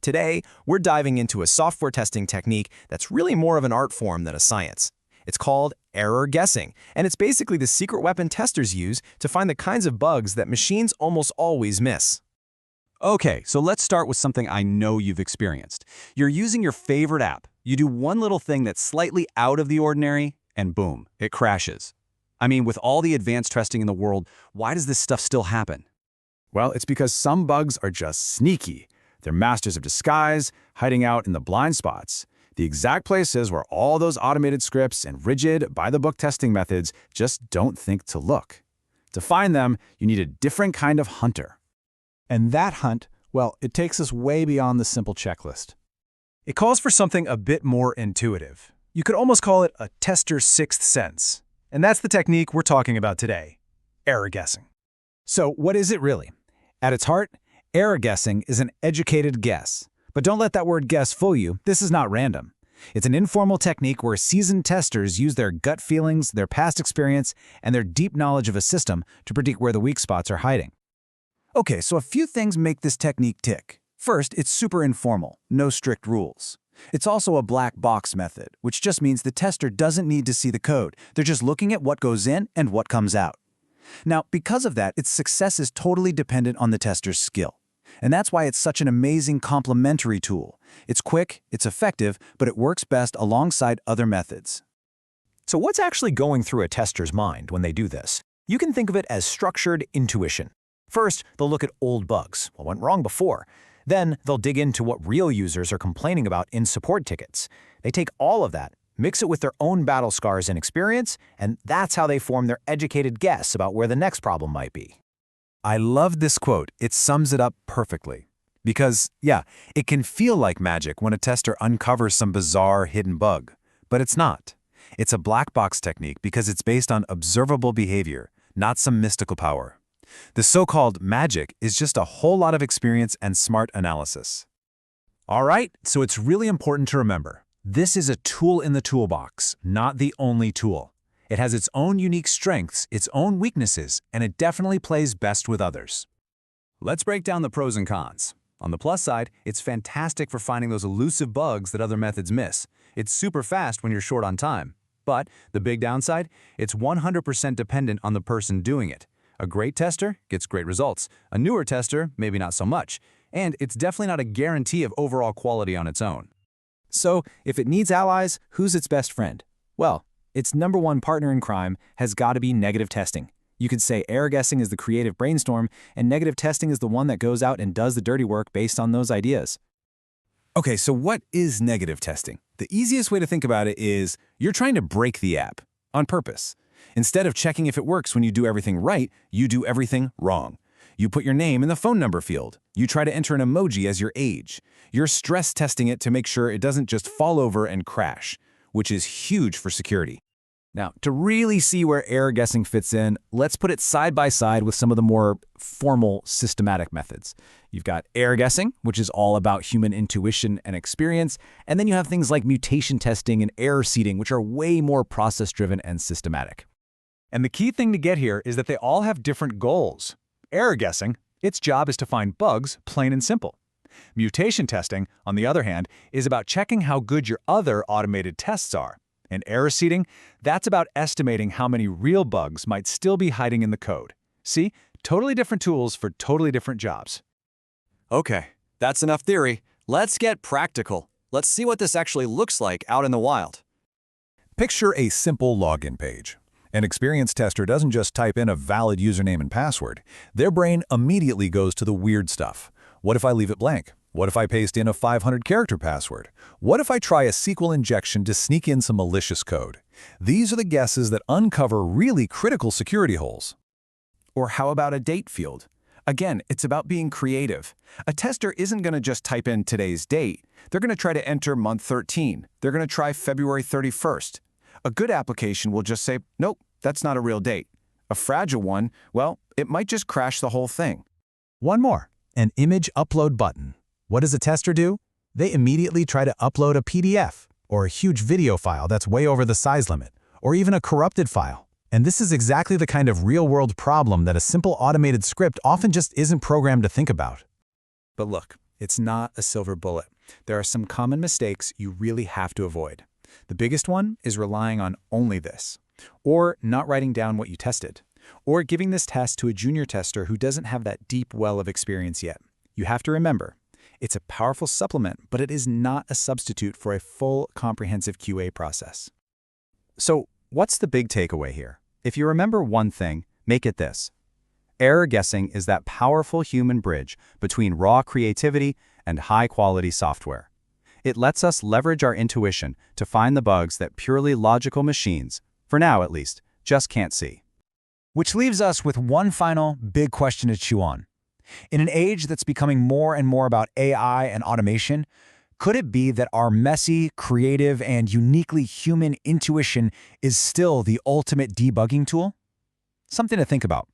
Today, we're diving into a software testing technique that's really more of an art form than a science. It's called error guessing, and it's basically the secret weapon testers use to find the kinds of bugs that machines almost always miss. Okay, so let's start with something I know you've experienced. You're using your favorite app. You do one little thing that's slightly out of the ordinary, and boom, it crashes. I mean, with all the advanced testing in the world, why does this stuff still happen? Well, it's because some bugs are just sneaky. They're masters of disguise, hiding out in the blind spots, the exact places where all those automated scripts and rigid, by-the-book testing methods just don't think to look. To find them, you need a different kind of hunter. And that hunt, well, it takes us way beyond the simple checklist. It calls for something a bit more intuitive. You could almost call it a tester's sixth sense. And that's the technique we're talking about today, error guessing. So what is it really? At its heart, error guessing is an educated guess. But don't let that word guess fool you. This is not random. It's an informal technique where seasoned testers use their gut feelings, their past experience, and their deep knowledge of a system to predict where the weak spots are hiding. Okay, so a few things make this technique tick. First, it's super informal, no strict rules. It's also a black box method, which just means the tester doesn't need to see the code. They're just looking at what goes in and what comes out. Now, because of that, its success is totally dependent on the tester's skill. And that's why it's such an amazing complementary tool. It's quick, it's effective, but it works best alongside other methods. So what's actually going through a tester's mind when they do this? You can think of it as structured intuition. First, they'll look at old bugs, what went wrong before. Then, they'll dig into what real users are complaining about in support tickets. They take all of that, mix it with their own battle scars and experience, and that's how they form their educated guess about where the next problem might be. I love this quote. It sums it up perfectly. Because, yeah, it can feel like magic when a tester uncovers some bizarre hidden bug. But it's not. It's a black box technique because it's based on observable behavior, not some mystical power. The so-called magic is just a whole lot of experience and smart analysis. All right, so it's really important to remember, this is a tool in the toolbox, not the only tool. It has its own unique strengths, its own weaknesses, and it definitely plays best with others. Let's break down the pros and cons. On the plus side, it's fantastic for finding those elusive bugs that other methods miss. It's super fast when you're short on time. But the big downside, it's 100% dependent on the person doing it. A great tester gets great results. A newer tester, maybe not so much. And it's definitely not a guarantee of overall quality on its own. So, if it needs allies, who's its best friend? Well, its #1 partner in crime has got to be negative testing. You could say error guessing is the creative brainstorm, and negative testing is the one that goes out and does the dirty work based on those ideas. Okay, so what is negative testing? The easiest way to think about it is you're trying to break the app on purpose. Instead of checking if it works when you do everything right, you do everything wrong. You put your name in the phone number field. You try to enter an emoji as your age. You're stress testing it to make sure it doesn't just fall over and crash, which is huge for security. Now, to really see where error guessing fits in, let's put it side by side with some of the more formal systematic methods. You've got error guessing, which is all about human intuition and experience, and then you have things like mutation testing and error seeding, which are way more process-driven and systematic. And the key thing to get here is that they all have different goals. Error guessing, its job is to find bugs, plain and simple. Mutation testing, on the other hand, is about checking how good your other automated tests are. And error seeding, that's about estimating how many real bugs might still be hiding in the code. See, totally different tools for totally different jobs. Okay, that's enough theory. Let's get practical. Let's see what this actually looks like out in the wild. Picture a simple login page. An experienced tester doesn't just type in a valid username and password. Their brain immediately goes to the weird stuff. What if I leave it blank? What if I paste in a 500-character password? What if I try a SQL injection to sneak in some malicious code? These are the guesses that uncover really critical security holes. Or how about a date field? Again, it's about being creative. A tester isn't going to just type in today's date. They're going to try to enter month 13. They're going to try February 31st. A good application will just say, nope, that's not a real date. A fragile one, well, it might just crash the whole thing. One more, an image upload button. What does a tester do? They immediately try to upload a PDF, or a huge video file that's way over the size limit, or even a corrupted file. And this is exactly the kind of real-world problem that a simple automated script often just isn't programmed to think about. But look, It's not a silver bullet. There are some common mistakes you really have to avoid. The biggest one is relying on only this, or not writing down what you tested, or giving this test to a junior tester who doesn't have that deep well of experience yet. You have to remember, it's a powerful supplement, but it is not a substitute for a full, comprehensive QA process. So, what's the big takeaway here? If you remember one thing, make it this. Error guessing is that powerful human bridge between raw creativity and high-quality software. It lets us leverage our intuition to find the bugs that purely logical machines, for now at least, just can't see. Which leaves us with one final big question to chew on. In an age that's becoming more and more about AI and automation, could it be that our messy, creative, and uniquely human intuition is still the ultimate debugging tool? Something to think about.